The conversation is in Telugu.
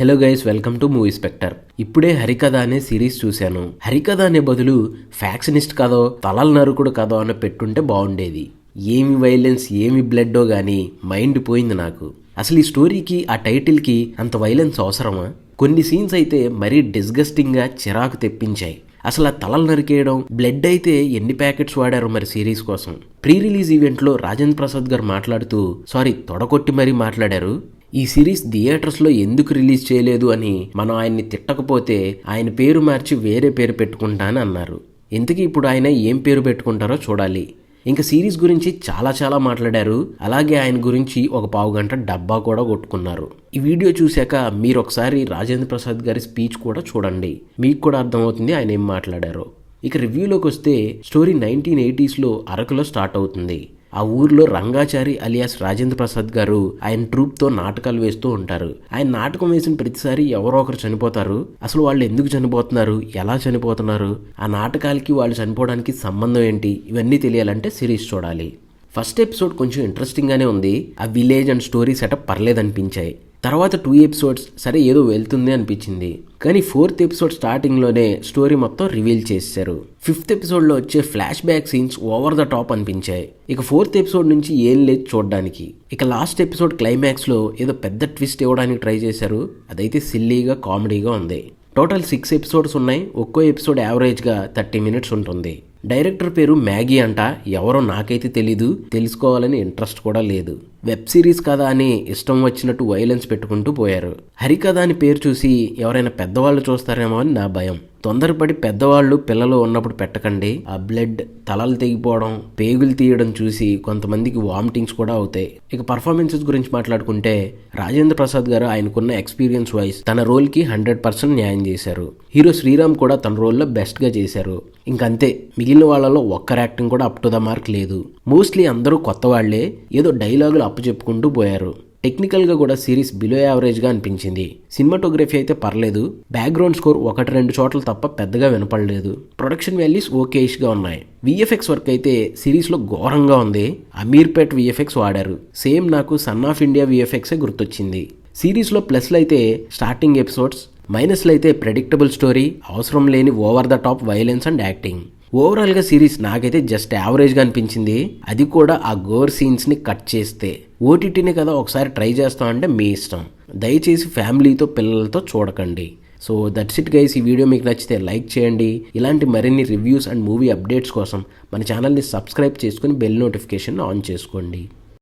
Hello guys, welcome to Movie Spectre. ఇప్పుడే హరికథ అనే సిరీస్ చూశాను. హరికథ అనే బదులు ఫ్యాక్షనిస్ట్ కథో తలల నరుకుడు కథో అని పెట్టుంటే బాగుండేది. ఏమి వైలెన్స్ ఏమి బ్లడ్డో గానీ మైండ్ పోయింది నాకు. అసలు ఈ స్టోరీకి ఆ టైటిల్కి అంత వైలెన్స్ అవసరమా? కొన్ని సీన్స్ అయితే మరీ డిస్గస్టింగ్గా చిరాకు తెప్పించాయి. అసలు ఆ తలలు నరికేయడం, బ్లడ్ అయితే ఎన్ని ప్యాకెట్స్ వాడారు మరి సిరీస్ కోసం. ప్రీ రిలీజ్ ఈవెంట్లో రాజేంద్ర ప్రసాద్ గారు మాట్లాడుతూ తొడగొట్టి మరీ మాట్లాడారు. ఈ సిరీస్ థియేటర్స్లో ఎందుకు రిలీజ్ చేయలేదు అని మనం ఆయన్ని తిట్టకపోతే ఆయన పేరు మార్చి వేరే పేరు పెట్టుకుంటా అని అన్నారు. ఇంతకీ ఇప్పుడు ఆయన ఏం పేరు పెట్టుకుంటారో చూడాలి. ఇంకా సిరీస్ గురించి చాలా మాట్లాడారు. అలాగే ఆయన గురించి ఒక పావుగంట డబ్బా కూడా కొట్టుకున్నారు. ఈ వీడియో చూశాక మీరు ఒకసారి రాజేంద్ర ప్రసాద్ గారి స్పీచ్ కూడా చూడండి, మీకు కూడా అర్థమవుతుంది ఆయన ఏం మాట్లాడారో. ఇక రివ్యూలోకి వస్తే స్టోరీ 1980s అరకులో స్టార్ట్ అవుతుంది. ఆ ఊర్లో రంగాచారి అలియాస్ రాజేంద్ర ప్రసాద్ గారు ఆయన ట్రూప్తో నాటకాలు వేస్తూ ఉంటారు. ఆయన నాటకం వేసిన ప్రతిసారి ఎవరో ఒకరు చనిపోతారు. అసలు వాళ్ళు ఎందుకు చనిపోతున్నారు, ఎలా చనిపోతున్నారు, ఆ నాటకాలకి వాళ్ళు చనిపోవడానికి సంబంధం ఏంటి, ఇవన్నీ తెలియాలంటే సిరీస్ చూడాలి. ఫస్ట్ ఎపిసోడ్ కొంచెం ఇంట్రెస్టింగ్గానే ఉంది. ఆ విలేజ్ అండ్ స్టోరీ సెటప్ పర్లేదనిపించాయి. తర్వాత 2 ఎపిసోడ్స్ సరే ఏదో వెళ్తుంది అనిపించింది. కానీ 4th ఎపిసోడ్ స్టార్టింగ్లోనే స్టోరీ మొత్తం రివీల్ చేశారు. 5th ఎపిసోడ్లో వచ్చే flash back scenes over the top అనిపించాయి. ఇక 4th ఎపిసోడ్ నుంచి ఏం లేదు చూడడానికి. ఇక లాస్ట్ ఎపిసోడ్ క్లైమాక్స్లో ఏదో పెద్ద ట్విస్ట్ ఇవ్వడానికి ట్రై చేశారు. అదైతే సిల్లీగా కామెడీగా ఉంది. టోటల్ 6 ఎపిసోడ్స్ ఉన్నాయి. ఒక్కో ఎపిసోడ్ యావరేజ్గా 30 minutes ఉంటుంది. డైరెక్టర్ పేరు మ్యాగీ అంట. ఎవరో నాకైతే తెలీదు, తెలుసుకోవాలని ఇంట్రెస్ట్ కూడా లేదు. వెబ్ సిరీస్ కదా అని ఇష్టం వచ్చినట్టు వైలెన్స్ పెట్టుకుంటూ పోయారు. హరికథ అని పేరు చూసి ఎవరైనా పెద్దవాళ్ళు చూస్తారేమో అని నా భయం. తొందరపడి పెద్దవాళ్ళు పిల్లలు ఉన్నప్పుడు పెట్టకండి. ఆ బ్లడ్, తలలు తెగిపోవడం, పేగులు తీయడం చూసి కొంతమందికి వామిటింగ్స్ కూడా అవుతాయి. ఇక పర్ఫార్మెన్సెస్ గురించి మాట్లాడుకుంటే రాజేంద్ర ప్రసాద్ గారు ఆయనకున్న ఎక్స్పీరియన్స్ వైజ్ తన రోల్కి 100% న్యాయం చేశారు. హీరో శ్రీరామ్ కూడా తన రోల్లో బెస్ట్గా చేశారు. ఇంకంతే, మిగిలిన వాళ్ళలో ఒక్కరు యాక్టింగ్ కూడా అప్ టు ద మార్క్ లేదు. మోస్ట్లీ అందరూ కొత్త వాళ్లే, ఏదో డైలాగులు అప్పు చెప్పుకుంటూ పోయారు. టెక్నికల్గా కూడా సిరీస్ బిలో యావరేజ్గా అనిపించింది. సినిమాటోగ్రఫీ అయితే పర్లేదు. బ్యాక్గ్రౌండ్ స్కోర్ 1-2 చోట్ల తప్ప పెద్దగా వినపడలేదు. ప్రొడక్షన్ వాల్యూస్ ఓకేష్గా ఉన్నాయి. విఎఫ్ఎక్స్ వర్క్ అయితే సిరీస్లో ఘోరంగా ఉంది. అమీర్పేట్ విఎఫ్ఎక్స్ వాడారు. సేమ్ నాకు సన్ ఆఫ్ ఇండియా విఎఫ్ఎక్సే గుర్తొచ్చింది. సిరీస్లో ప్లస్లు అయితే స్టార్టింగ్ ఎపిసోడ్స్, మైనస్లు అయితే ప్రెడిక్టబుల్ స్టోరీ, అవసరం లేని over the top violence and acting. ఓవరాల్గా సిరీస్ నాకైతే జస్ట్ యావరేజ్గా అనిపించింది. అది కూడా ఆ గోర్ సీన్స్ని కట్ చేస్తే. ఓటీటీని కదా ఒకసారి ట్రై చేస్తామంటే మీ ఇష్టం. దయచేసి ఫ్యామిలీతో పిల్లలతో చూడకండి. So that's it guys. ఈ వీడియో మీకు నచ్చితే లైక్ చేయండి. ఇలాంటి మరిన్ని రివ్యూస్ అండ్ మూవీ అప్డేట్స్ కోసం మన ఛానల్ని సబ్స్క్రైబ్ చేసుకుని బెల్ నోటిఫికేషన్ ఆన్ చేసుకోండి.